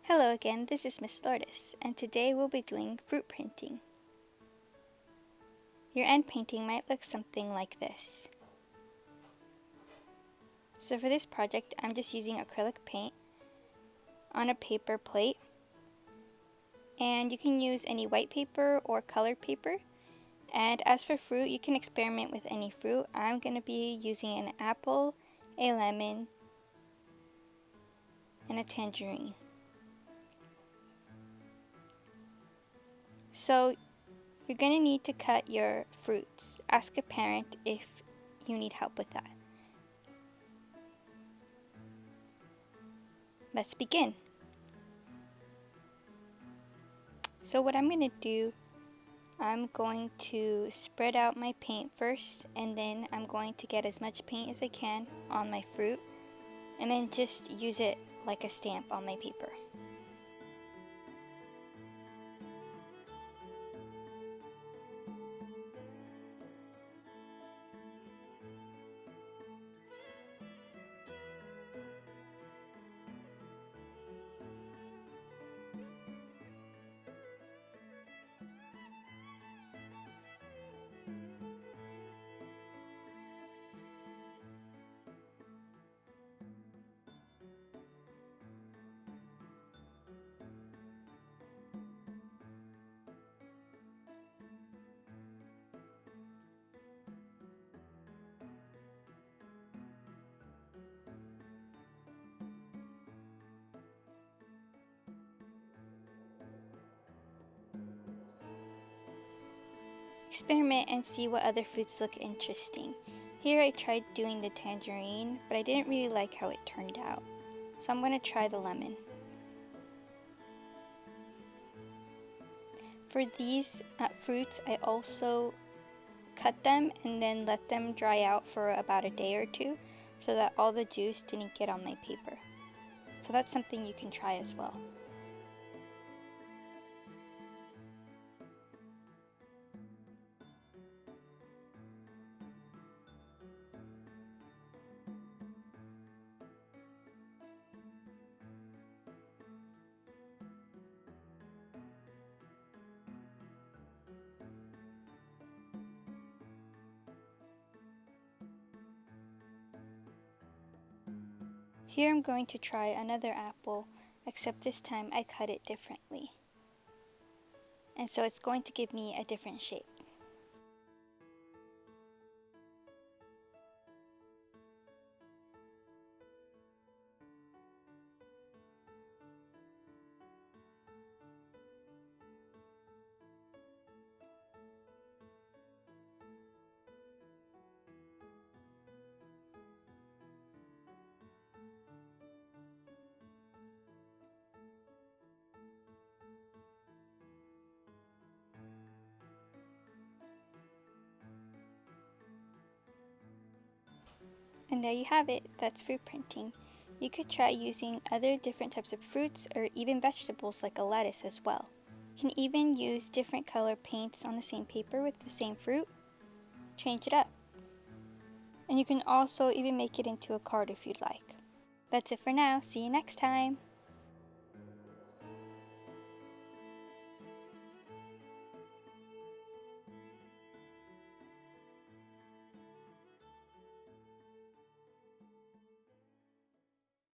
Hello again, this is Miss Lourdes, and today we'll be doing fruit printing. Your end painting might look something like this. So for this project, I'm just using acrylic paint on a paper plate, and you can use any white paper or colored paper. And as for fruit, you can experiment with any fruit. I'm going to be using an apple, a lemon, and a tangerine. So you're going to need to cut your fruits. Ask a parent if you need help with that. Let's begin. So what I'm going to do, I'm going to spread out my paint first, and then I'm going to get as much paint as I can on my fruit, and then just use it like a stamp on my paper. Experiment and see what other fruits look interesting. Here I tried doing the tangerine, but I didn't really like how it turned out. So I'm going to try the lemon. For these fruits, I also cut them and then let them dry out for about a day or two so that all the juice didn't get on my paper. So that's something you can try as well. Here I'm going to try another apple, except this time I cut it differently. And so it's going to give me a different shape. And there you have it, that's fruit printing. You could try using other different types of fruits or even vegetables like a lettuce as well. You can even use different color paints on the same paper with the same fruit. Change it up. And you can also even make it into a card if you'd like. That's it for now, see you next time!